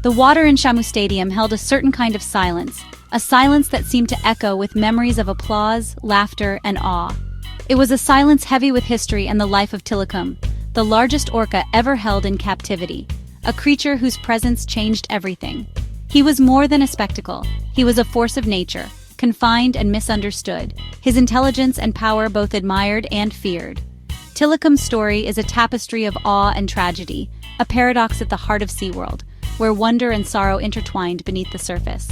The water in Shamu Stadium held a certain kind of silence, a silence that seemed to echo with memories of applause, laughter, and awe. It was a silence heavy with history and the life of Tilikum, the largest orca ever held in captivity, a creature whose presence changed everything. He was more than a spectacle. He was a force of nature, confined and misunderstood, his intelligence and power both admired and feared. Tilikum's story is a tapestry of awe and tragedy, a paradox at the heart of SeaWorld, where wonder and sorrow intertwined beneath the surface.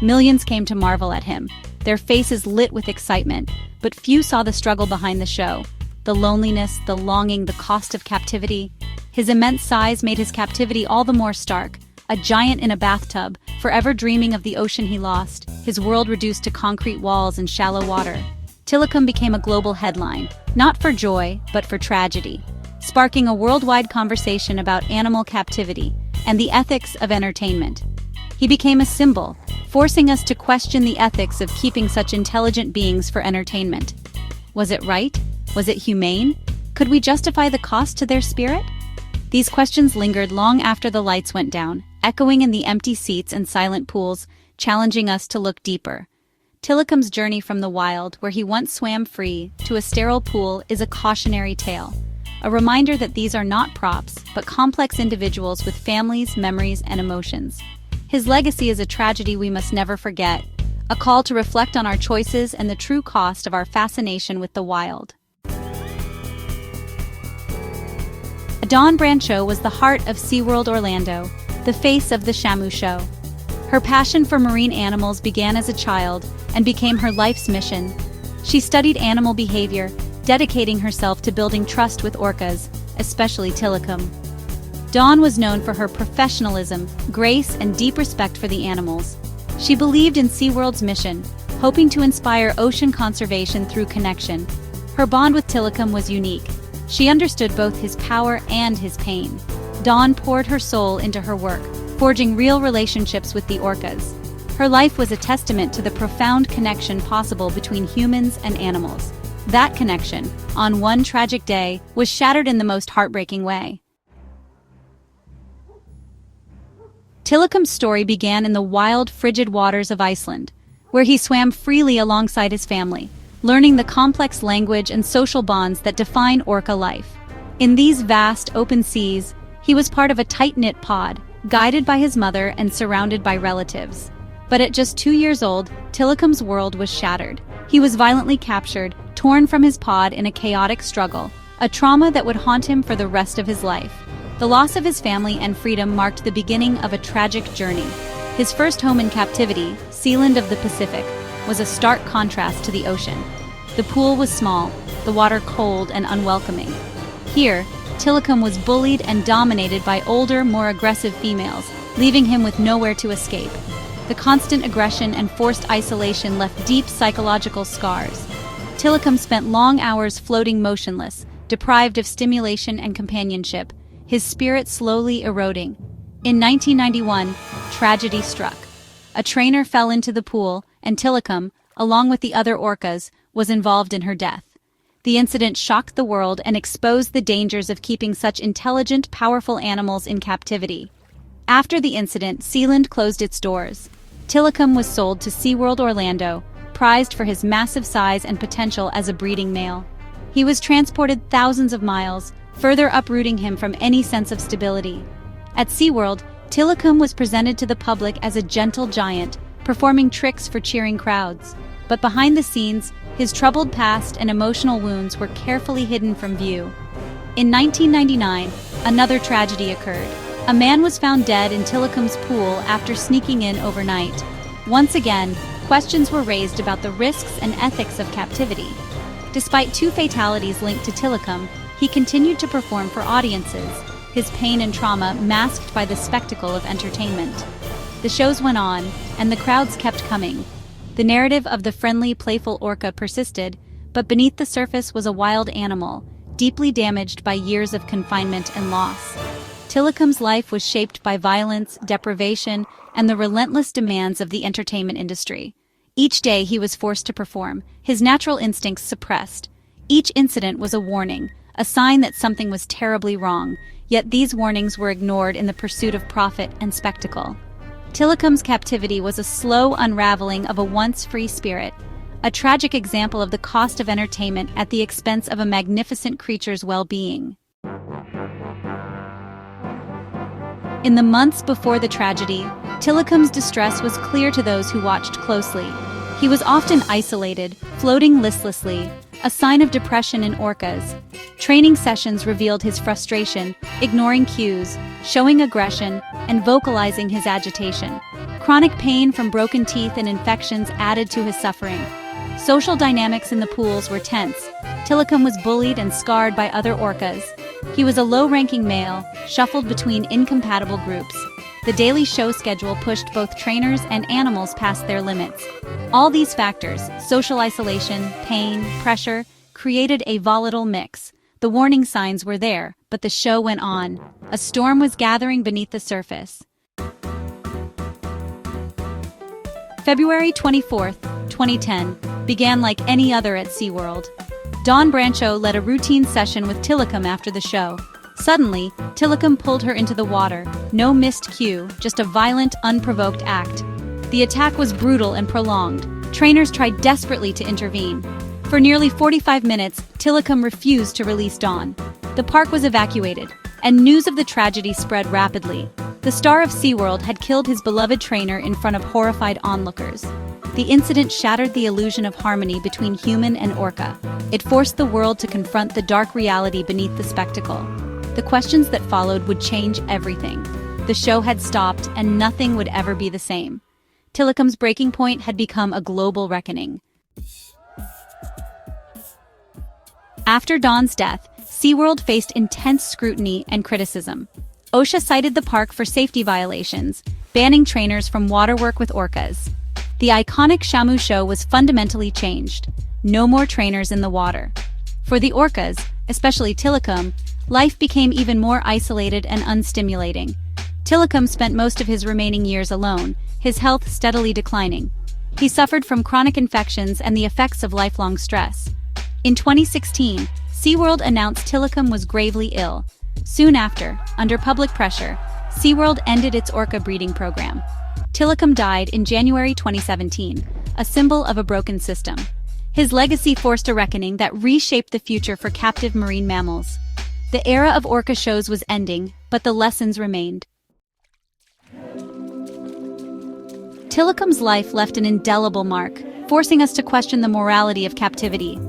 Millions came to marvel at him, their faces lit with excitement, but few saw the struggle behind the show. The loneliness, the longing, the cost of captivity. His immense size made his captivity all the more stark, a giant in a bathtub, forever dreaming of the ocean he lost, his world reduced to concrete walls and shallow water. Tilikum became a global headline, not for joy, but for tragedy, sparking a worldwide conversation about animal captivity and the ethics of entertainment. He became a symbol, forcing us to question the ethics of keeping such intelligent beings for entertainment. Was it right? Was it humane? Could we justify the cost to their spirit? These questions lingered long after the lights went down, echoing in the empty seats and silent pools, challenging us to look deeper. Tilikum's journey from the wild, where he once swam free, to a sterile pool is a cautionary tale, a reminder that these are not props, but complex individuals with families, memories, and emotions. His legacy is a tragedy we must never forget, a call to reflect on our choices and the true cost of our fascination with the wild. Dawn Brancheau was the heart of SeaWorld Orlando, the face of the Shamu show. Her passion for marine animals began as a child and became her life's mission. She studied animal behavior, dedicating herself to building trust with orcas, especially Tilikum. Dawn was known for her professionalism, grace, and deep respect for the animals. She believed in SeaWorld's mission, hoping to inspire ocean conservation through connection. Her bond with Tilikum was unique. She understood both his power and his pain. Dawn poured her soul into her work, forging real relationships with the orcas. Her life was a testament to the profound connection possible between humans and animals. That connection, on one tragic day, was shattered in the most heartbreaking way. Tilikum's story began in the wild, frigid waters of Iceland, where he swam freely alongside his family, learning the complex language and social bonds that define orca life. In these vast, open seas, he was part of a tight-knit pod, guided by his mother and surrounded by relatives. But at just 2 years old, Tilikum's world was shattered. He was violently captured, torn from his pod in a chaotic struggle, a trauma that would haunt him for the rest of his life. The loss of his family and freedom marked the beginning of a tragic journey. His first home in captivity, Sealand of the Pacific, was a stark contrast to the ocean. The pool was small, the water cold and unwelcoming. Here, Tilikum was bullied and dominated by older, more aggressive females, leaving him with nowhere to escape. The constant aggression and forced isolation left deep psychological scars. Tilikum spent long hours floating motionless, deprived of stimulation and companionship, his spirit slowly eroding. In 1991, tragedy struck. A trainer fell into the pool, and Tilikum, along with the other orcas, was involved in her death. The incident shocked the world and exposed the dangers of keeping such intelligent, powerful animals in captivity. After the incident, Sealand closed its doors. Tilikum was sold to SeaWorld Orlando, prized for his massive size and potential as a breeding male. He was transported thousands of miles, further uprooting him from any sense of stability. At SeaWorld, Tilikum was presented to the public as a gentle giant, performing tricks for cheering crowds. But behind the scenes, his troubled past and emotional wounds were carefully hidden from view. In 1999, another tragedy occurred. A man was found dead in Tilikum's pool after sneaking in overnight. Once again, questions were raised about the risks and ethics of captivity. Despite 2 fatalities linked to Tilikum, he continued to perform for audiences, his pain and trauma masked by the spectacle of entertainment. The shows went on, and the crowds kept coming. The narrative of the friendly, playful orca persisted, but beneath the surface was a wild animal, deeply damaged by years of confinement and loss. Tilikum's life was shaped by violence, deprivation, and the relentless demands of the entertainment industry. Each day he was forced to perform, his natural instincts suppressed. Each incident was a warning, a sign that something was terribly wrong. yet these warnings were ignored in the pursuit of profit and spectacle. Tilikum's captivity was a slow unraveling of a once free spirit, a tragic example of the cost of entertainment at the expense of a magnificent creature's well-being. In the months before the tragedy, Tilikum's distress was clear to those who watched closely. He was often isolated, floating listlessly, a sign of depression in orcas. Training sessions revealed his frustration, ignoring cues, showing aggression, and vocalizing his agitation. Chronic pain from broken teeth and infections added to his suffering. Social dynamics in the pools were tense. Tilikum was bullied and scarred by other orcas. He was a low-ranking male, shuffled between incompatible groups. The daily show schedule pushed both trainers and animals past their limits. All these factors, social isolation, pain, pressure, created a volatile mix. The warning signs were there, but the show went on. A storm was gathering beneath the surface. February 24, 2010, began like any other at SeaWorld. Dawn Brancheau led a routine session with Tilikum after the show. Suddenly, Tilikum pulled her into the water. No missed cue, just a violent, unprovoked act. The attack was brutal and prolonged. Trainers tried desperately to intervene. For nearly 45 minutes, Tilikum refused to release Dawn. The park was evacuated, and news of the tragedy spread rapidly. The star of SeaWorld had killed his beloved trainer in front of horrified onlookers. The incident shattered the illusion of harmony between human and orca. It forced the world to confront the dark reality beneath the spectacle. The questions that followed would change everything. The show had stopped, and nothing would ever be the same. Tilikum's breaking point had become a global reckoning. After Dawn's death, SeaWorld faced intense scrutiny and criticism. OSHA cited the park for safety violations, banning trainers from water work with orcas. The iconic Shamu show was fundamentally changed. No more trainers in the water. For the orcas, especially Tilikum, life became even more isolated and unstimulating. Tilikum spent most of his remaining years alone, his health steadily declining. He suffered from chronic infections and the effects of lifelong stress. In 2016, SeaWorld announced Tilikum was gravely ill. Soon after, under public pressure, SeaWorld ended its orca breeding program. Tilikum died in January 2017, a symbol of a broken system. His legacy forced a reckoning that reshaped the future for captive marine mammals. The era of orca shows was ending, but the lessons remained. Tilikum's life left an indelible mark, forcing us to question the morality of captivity.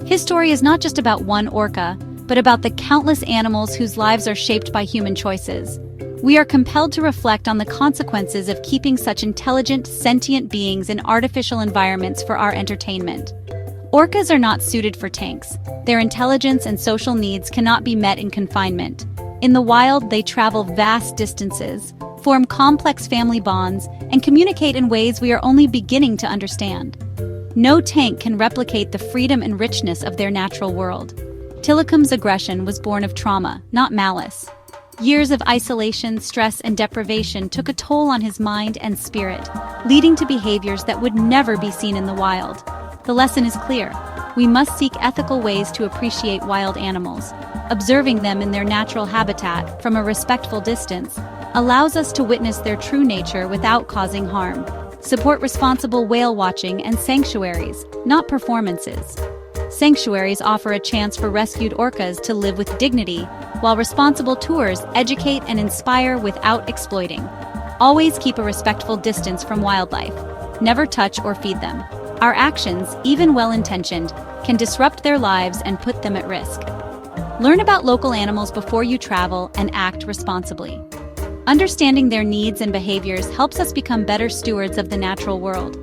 His story is not just about one orca, but about the countless animals whose lives are shaped by human choices. We are compelled to reflect on the consequences of keeping such intelligent, sentient beings in artificial environments for our entertainment. Orcas are not suited for tanks. Their intelligence and social needs cannot be met in confinement. In the wild, they travel vast distances, form complex family bonds, and communicate in ways we are only beginning to understand. No tank can replicate the freedom and richness of their natural world. Tilikum's aggression was born of trauma, not malice. Years of isolation, stress, and deprivation took a toll on his mind and spirit, leading to behaviors that would never be seen in the wild. The lesson is clear. We must seek ethical ways to appreciate wild animals. Observing them in their natural habitat from a respectful distance allows us to witness their true nature without causing harm. Support responsible whale watching and sanctuaries, not performances. Sanctuaries offer a chance for rescued orcas to live with dignity, while responsible tours educate and inspire without exploiting. Always keep a respectful distance from wildlife. Never touch or feed them. Our actions, even well-intentioned, can disrupt their lives and put them at risk. Learn about local animals before you travel and act responsibly. Understanding their needs and behaviors helps us become better stewards of the natural world.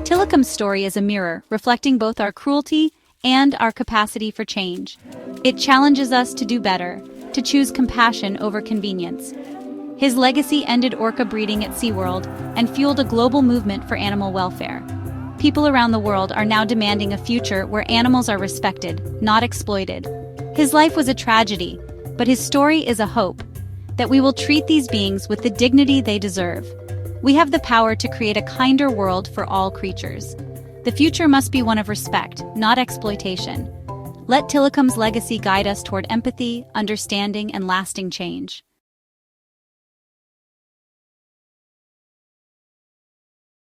Tilikum's story is a mirror, reflecting both our cruelty and our capacity for change. It challenges us to do better, to choose compassion over convenience. His legacy ended orca breeding at SeaWorld and fueled a global movement for animal welfare. People around the world are now demanding a future where animals are respected, not exploited. His life was a tragedy, but his story is a hope that we will treat these beings with the dignity they deserve. We have the power to create a kinder world for all creatures. The future must be one of respect, not exploitation. Let Tilikum's legacy guide us toward empathy, understanding, and lasting change.